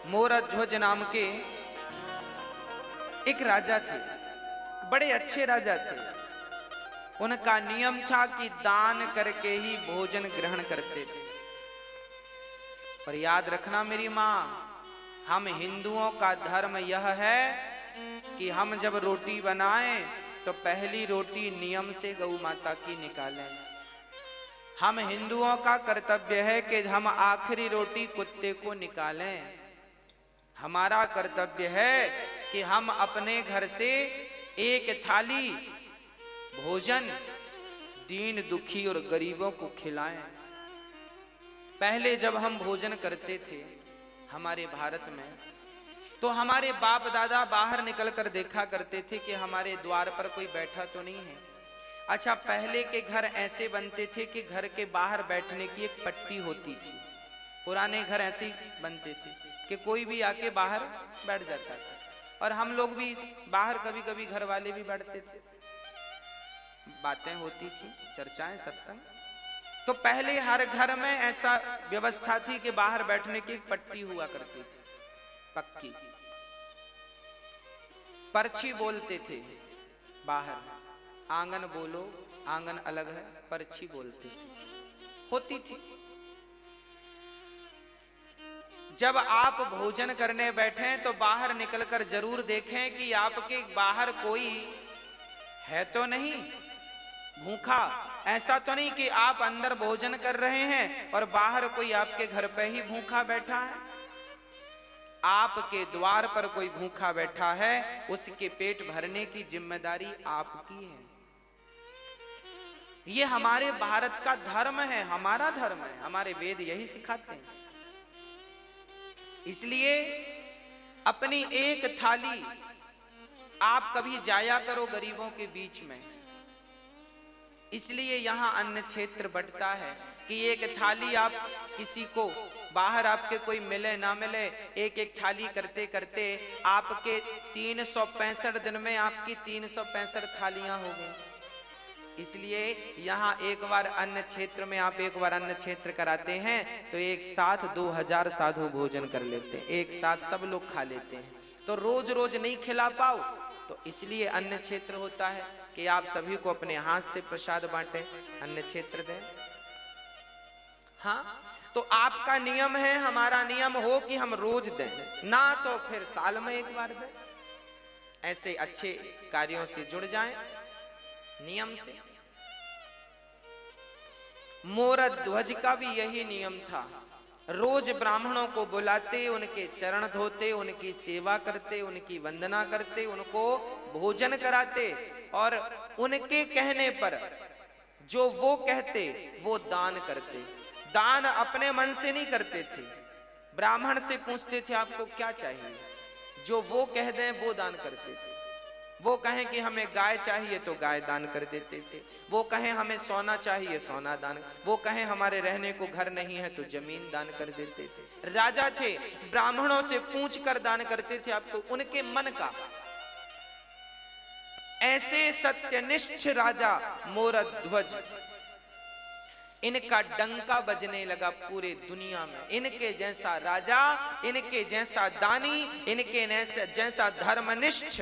मोरध्वज नाम के एक राजा थे, बड़े अच्छे राजा थे। उनका नियम था कि दान करके ही भोजन ग्रहण करते थे। पर याद रखना मेरी मां, हम हिंदुओं का धर्म यह है कि हम जब रोटी बनाएं तो पहली रोटी नियम से गौ माता की निकालें। हम हिंदुओं का कर्तव्य है कि हम आखिरी रोटी कुत्ते को निकालें। हमारा कर्तव्य है कि हम अपने घर से एक थाली भोजन दीन दुखी और गरीबों को खिलाएं। पहले जब हम भोजन करते थे हमारे भारत में, तो हमारे बाप दादा बाहर निकलकर देखा करते थे कि हमारे द्वार पर कोई बैठा तो नहीं है। अच्छा, पहले के घर ऐसे बनते थे कि घर के बाहर बैठने की एक पट्टी होती थी। पुराने घर ऐसे ही बनते थे कि कोई भी आके बाहर बैठ जाता था, और हम लोग भी बाहर कभी कभी घर वाले भी बैठते थे, बातें होती थी, चर्चाएं, सत्संग। तो पहले हर घर में ऐसा व्यवस्था थी कि बाहर बैठने की एक पट्टी हुआ करती थी, पक्की। पर्ची बोलते थे बाहर, आंगन बोलो, आंगन अलग है, पर्ची बोलते थे, होती थी। जब आप भोजन करने बैठे तो बाहर निकलकर जरूर देखें कि आपके बाहर कोई है तो नहीं भूखा। ऐसा तो नहीं कि आप अंदर भोजन कर रहे हैं और बाहर कोई आपके घर पे ही भूखा बैठा है। आपके द्वार पर कोई भूखा बैठा है, उसके पेट भरने की जिम्मेदारी आपकी है। ये हमारे भारत का धर्म है, हमारा धर्म है, हमारे वेद यही सिखाते हैं। इसलिए अपनी एक थाली आप कभी जाया करो गरीबों के बीच में। इसलिए यहां अन्न क्षेत्र बंटता है कि एक थाली आप किसी को बाहर आपके कोई मिले ना मिले, एक एक थाली करते करते आपके 365 दिन में आपकी 365 थालियां हो गई। इसलिए यहाँ एक बार अन्न क्षेत्र में आप एक बार अन्न क्षेत्र कराते हैं तो एक साथ 2000 साधु भोजन कर लेते हैं, एक साथ सब लोग खा लेते हैं। तो रोज रोज नहीं खिला पाओ, तो इसलिए अन्न क्षेत्र होता है कि आप सभी को अपने हाथ से प्रसाद बांटे, अन्न क्षेत्र दें। हाँ, तो आपका नियम है, हमारा नियम हो कि हम रोज दें, ना तो फिर साल में एक बार दें। ऐसे अच्छे कार्यों से जुड़ जाएं नियम से। मोरध्वज का भी यही नियम था। रोज ब्राह्मणों को बुलाते, उनके चरण धोते, उनकी सेवा करते, उनकी वंदना करते, उनको भोजन कराते, और उनके कहने पर जो वो कहते वो दान करते। दान अपने मन से नहीं करते थे, ब्राह्मण से पूछते थे आपको क्या चाहिए, जो वो कह दें वो दान करते थे। वो कहें कि हमें गाय चाहिए तो गाय दान कर देते थे, वो कहें हमें सोना चाहिए सोना दान, वो कहें हमारे रहने को घर नहीं है तो जमीन दान कर देते थे। राजा थे, ब्राह्मणों से पूछ कर दान करते थे आपको उनके मन का। ऐसे सत्यनिष्ठ राजा मोरध्वज, इनका डंका बजने लगा पूरे दुनिया में। इनके जैसा राजा, इनके जैसा दानी, इनके जैसा धर्मनिष्ठ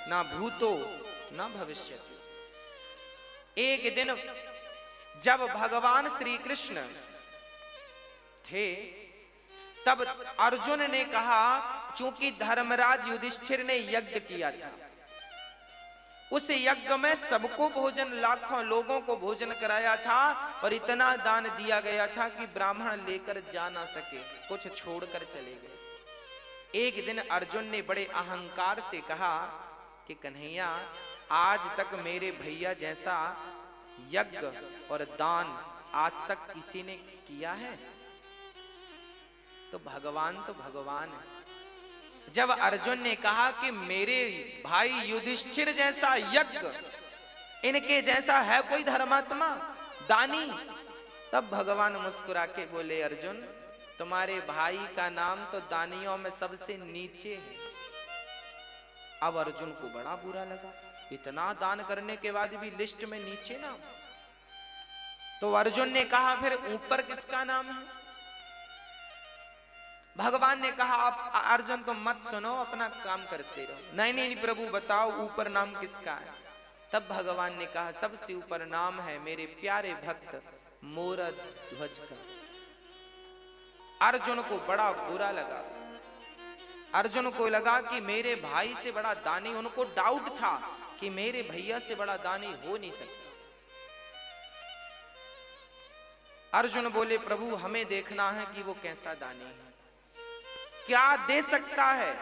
ना भूतो ना भविष्य। एक दिन जब भगवान श्री कृष्ण थे तब अर्जुन ने कहा, चूंकि धर्मराज युधिष्ठिर ने यज्ञ किया था, उस यज्ञ में सबको भोजन, लाखों लोगों को भोजन कराया था, और इतना दान दिया गया था कि ब्राह्मण लेकर जा ना सके, कुछ छोड़कर चले गए। एक दिन अर्जुन ने बड़े अहंकार से कहा कि कन्हैया, आज तक मेरे भैया जैसा यज्ञ और दान आज तक किसी ने किया है? तो भगवान है। जब अर्जुन ने कहा कि मेरे भाई युधिष्ठिर जैसा यज्ञ, इनके जैसा है कोई धर्मात्मा दानी, तब भगवान मुस्कुरा के बोले, अर्जुन तुम्हारे भाई का नाम तो दानियों में सबसे नीचे है। अब अर्जुन को बड़ा बुरा लगा, इतना दान करने के बाद भी लिस्ट में नीचे नाम। तो अर्जुन ने कहा, फिर ऊपर किसका नाम है? भगवान ने कहा आप अर्जुन तुम मत सुनो, अपना काम करते रहो। नहीं नहीं प्रभु बताओ ऊपर नाम किसका है? तब भगवान ने कहा सबसे ऊपर नाम है मेरे प्यारे भक्त मोरध्वज का। अर्जुन को बड़ा बुरा लगा। अर्जुन को लगा कि मेरे भाई से बड़ा दानी, उनको डाउट था कि मेरे भैया से बड़ा दानी हो नहीं सकता। अर्जुन बोले प्रभु हमें देखना है कि वो कैसा दानी है, क्या दे सकता है।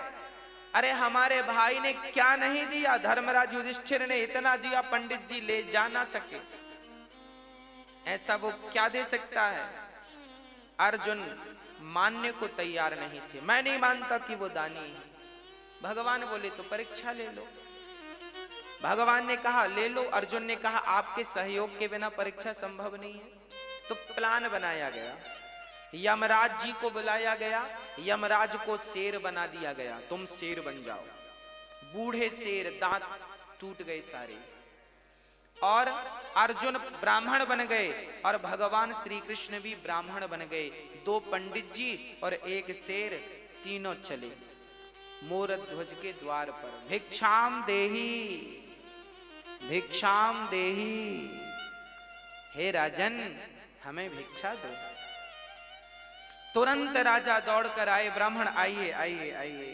अरे हमारे भाई ने क्या नहीं दिया, धर्मराज युधिष्ठिर ने इतना दिया पंडित जी ले जा ना सके, ऐसा वो क्या दे सकता है। अर्जुन मानने को तैयार नहीं थे, मैं नहीं मानता कि वो दानी है। भगवान बोले तो परीक्षा ले लो। भगवान ने कहा ले लो। अर्जुन ने कहा आपके सहयोग के बिना परीक्षा संभव नहीं है। तो प्लान बनाया गया, यमराज जी को बुलाया गया, यमराज को शेर बना दिया गया, तुम शेर बन जाओ। बूढ़े शेर, दांत टूट गए सारे, और अर्जुन ब्राह्मण बन गए और भगवान श्री कृष्ण भी ब्राह्मण बन गए। 2 पंडित जी और 1 शेर, तीनों चले मोरध्वज के द्वार पर। भिक्षाम देही, भिक्षाम देही, हे राजन हमें भिक्षा दो। तुरंत राजा दौड़कर आए, ब्राह्मण आइए आइए आइए,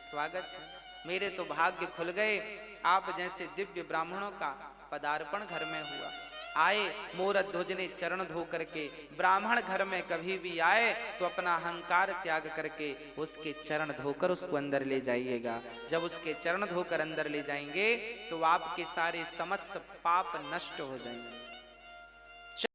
स्वागत है, मेरे तो भाग्य खुल गए, आप जैसे दिव्य ब्राह्मणों का पदार्पण घर में हुआ। आए, मोरध्वज ने चरण धो करके, ब्राह्मण घर में कभी भी आए तो अपना अहंकार त्याग करके उसके चरण धोकर उसको अंदर ले जाइएगा। जब उसके चरण धोकर अंदर ले जाएंगे तो आपके सारे समस्त पाप नष्ट हो जाएंगे।